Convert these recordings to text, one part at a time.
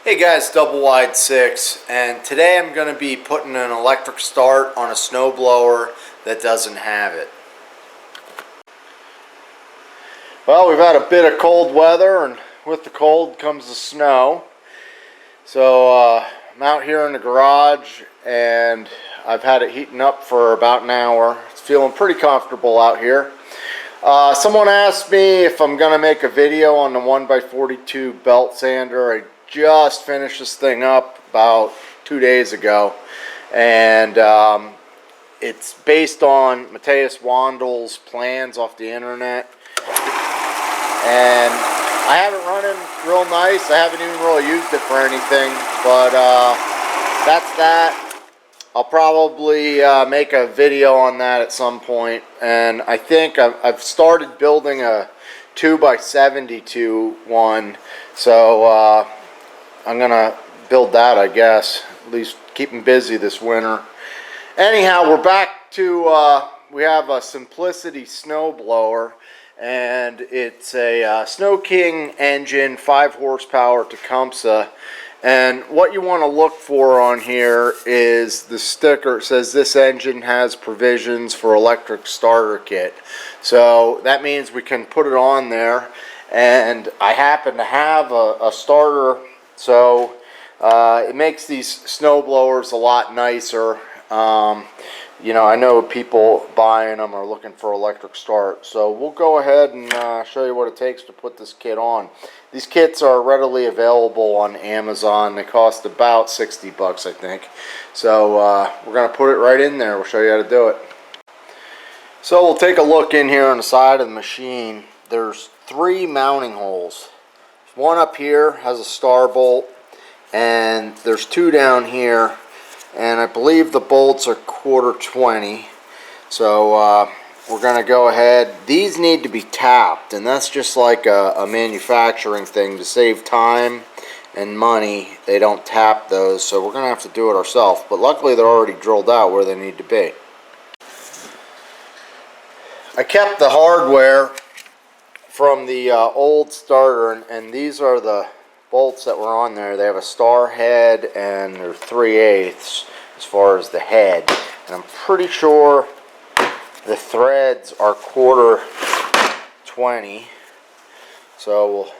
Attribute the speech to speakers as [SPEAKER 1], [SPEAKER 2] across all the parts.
[SPEAKER 1] Hey guys, Double Wide 6, and today I'm going to be putting an electric start on a snowblower that doesn't have it. Well, we've had a bit of cold weather, and with the cold comes the snow. So I'm out here in the garage, and I've had it heating up for about an hour. It's feeling pretty comfortable out here. Someone asked me if I'm going to make a video on the 1x42 belt sander. I just finished this thing up about 2 days ago, and it's based on Matthias Wandel's plans off the internet, and I have it running real nice. I haven't even really used it for anything, but that's that. I'll probably make a video on that at some point, and I think I've started building a 2x72 one, so I'm gonna build that, I guess. At least keep them busy this winter. Anyhow, we're back to we have a Simplicity snowblower, and it's a Snow King engine, 5 horsepower Tecumseh. And what you want to look for on here is the sticker. It says this engine has provisions for electric starter kit. So that means we can put it on there, and I happen to have a starter. So it makes these snow blowers a lot nicer. You know, I know people buying them are looking for electric start. So we'll go ahead and show you what it takes to put this kit on. These kits are readily available on Amazon. They cost about 60 bucks, I think. So we're going to put it right in there. We'll show you how to do it. So we'll take a look in here on the side of the machine. There's 3 mounting holes. One up here has a star bolt, and there's 2 down here, and I believe the bolts are 1/4-20. So we're going to go ahead. These need to be tapped, and that's just like a manufacturing thing. To save time and money, they don't tap those, so we're going to have to do it ourselves. But luckily they're already drilled out where they need to be. I kept the hardware from the old starter, and these are the bolts that were on there. They have a star head, and they're 3/8 as far as the head, and I'm pretty sure the threads are 1/4-20. So we'll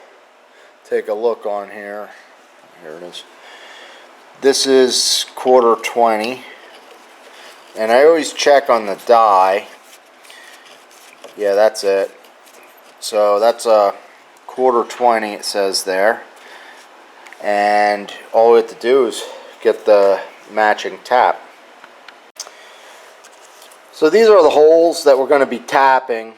[SPEAKER 1] take a look on here. Here it is. This is 1/4-20, and I always check on the die. Yeah, that's it. So that's a 1/4-20, it says there, and all we have to do is get the matching tap. So these are the holes that we're going to be tapping,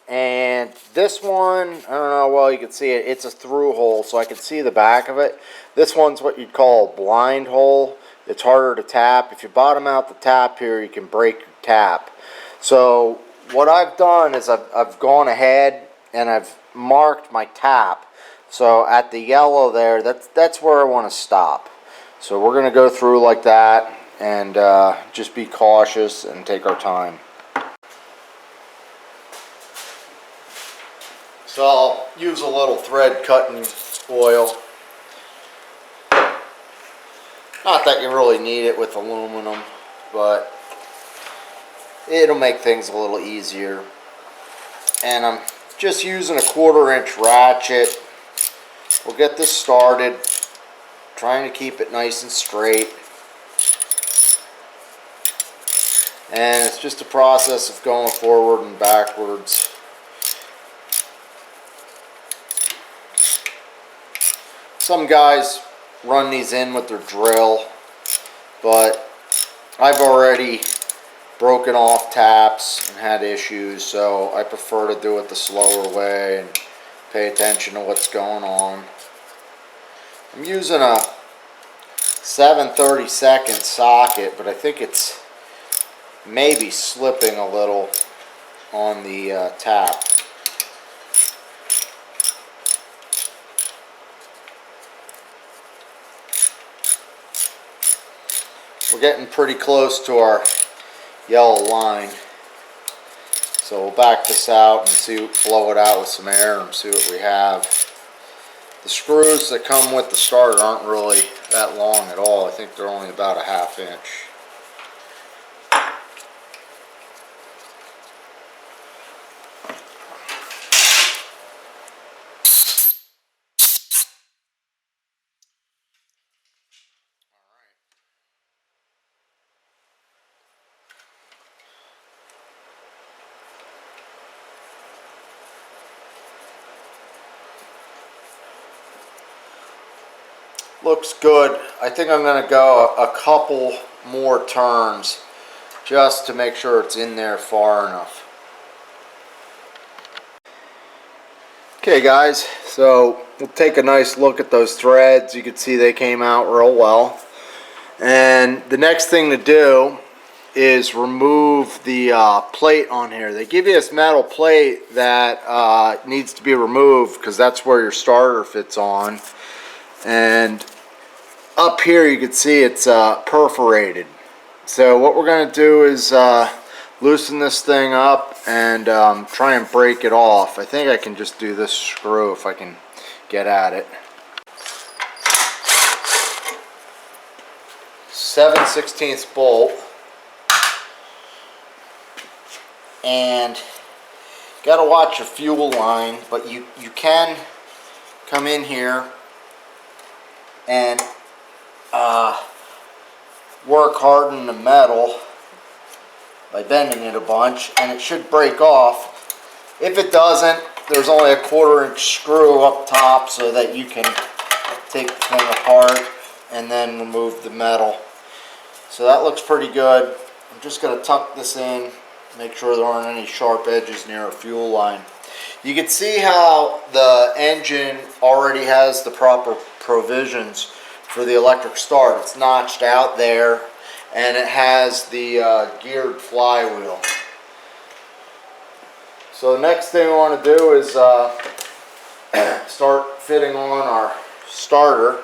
[SPEAKER 1] and this one, I don't know how well you can see it, it's a through hole, so I can see the back of it. This one's what you'd call a blind hole. It's harder to tap. If you bottom out the tap here, you can break your tap. So what I've done is I've gone ahead and I've marked my tap. So at the yellow there, that's where I want to stop. So we're going to go through like that, and just be cautious and take our time. So I'll use a little thread cutting oil. Not that you really need it with aluminum, but it'll make things a little easier. And I'm just using a 1/4-inch ratchet. We'll get this started, trying to keep it nice and straight. And it's just a process of going forward and backwards. Some guys run these in with their drill, but I've already broken off taps and had issues, so I prefer to do it the slower way and pay attention to what's going on. I'm using a 7/32 socket, but I think it's maybe slipping a little on the tap. We're getting pretty close to our yellow line, so we'll back this out and blow it out with some air and see what we have. The screws that come with the starter aren't really that long at all. I think they're only about a 1/2 inch. Looks good. I think I'm going to go a couple more turns just to make sure it's in there far enough. Okay guys, so we'll take a nice look at those threads. You can see they came out real well. And the next thing to do is remove the plate on here. They give you this metal plate that needs to be removed because that's where your starter fits on. And up here you can see it's perforated. So what we're going to do is loosen this thing up and try and break it off. I think I can just do this screw if I can get at it. 7/16 bolt. And got to watch your fuel line, but you can come in here and work harden the metal by bending it a bunch, and it should break off. If it doesn't, there's only a 1/4 inch screw up top so that you can take the thing apart and then remove the metal. So that looks pretty good. I'm just going to tuck this in, make sure there aren't any sharp edges near our fuel line. You can see how the engine already has the proper provisions for the electric start. It's notched out there, and it has the geared flywheel. So the next thing I want to do is start fitting on our starter.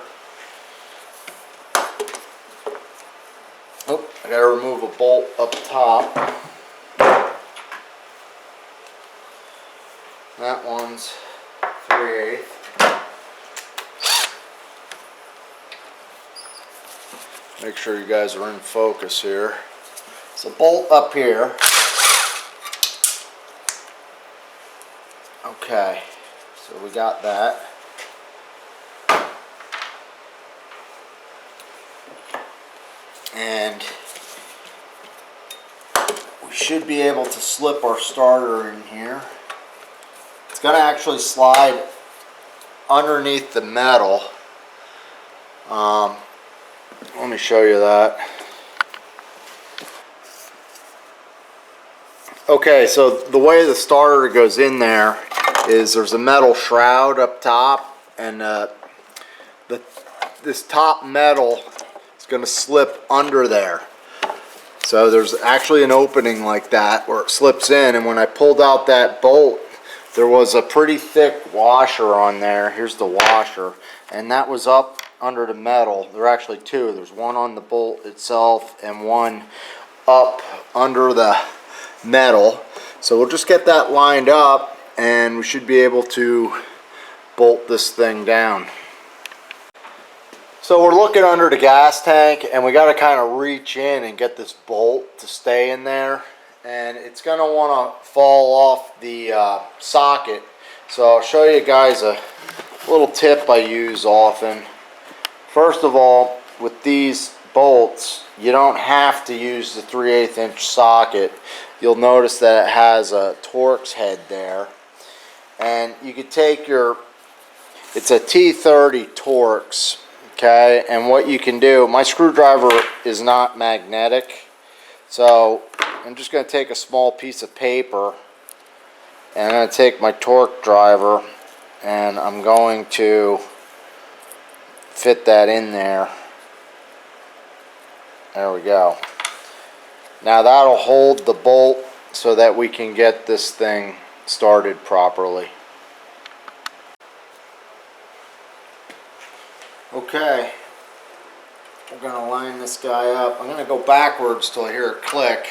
[SPEAKER 1] Oh, I gotta remove a bolt up top. That one's 3/8. Make sure you guys are in focus here. It's a bolt up here. Okay, so we got that. And we should be able to slip our starter in here. It's going to actually slide underneath the metal. Let me show you that. Okay, so the way the starter goes in there is there's a metal shroud up top, and this top metal is going to slip under there. So there's actually an opening like that where it slips in, and when I pulled out that bolt, there was a pretty thick washer on there. Here's the washer, and that was up under the metal. There are actually two. There's one on the bolt itself and one up under the metal. So we'll just get that lined up, and we should be able to bolt this thing down. So we're looking under the gas tank, and we got to kind of reach in and get this bolt to stay in there, and it's going to want to fall off the socket. So I'll show you guys a little tip I use often. First of all, with these bolts, you don't have to use the 3/8 inch socket. You'll notice that it has a Torx head there, and you could take your, it's a T30 Torx. Okay, and what you can do, my screwdriver is not magnetic, so I'm just going to take a small piece of paper, and I'm going to take my torque driver, and I'm going to fit that in there. There we go. Now that'll hold the bolt so that we can get this thing started properly. Okay, we're going to line this guy up. I'm going to go backwards till I hear a click.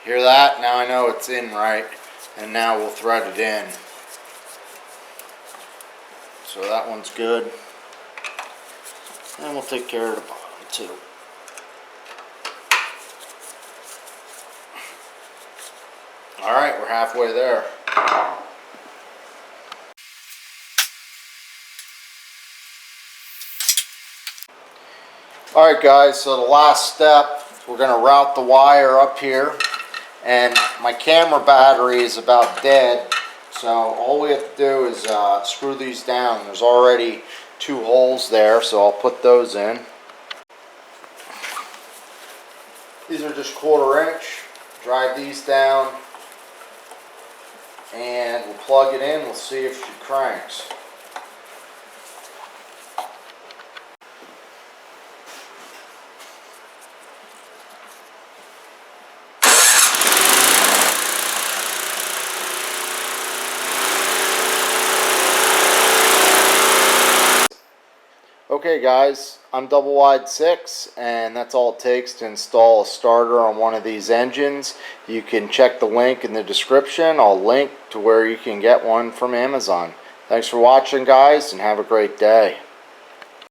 [SPEAKER 1] Hear that? Now I know it's in right, and now we'll thread it in. So that one's good. And we'll take care of the bottom too. Alright, we're halfway there. Alright guys, so the last step, we're going to route the wire up here. And my camera battery is about dead. So all we have to do is screw these down. There's already 2 holes there, so I'll put those in. These are just 1/4 inch. Drive these down and we'll plug it in. We'll see if she cranks. Okay guys, I'm double wide 6 and that's all it takes to install a starter on one of these engines. You can check the link in the description. I'll link to where you can get one from Amazon. Thanks for watching guys and have a great day.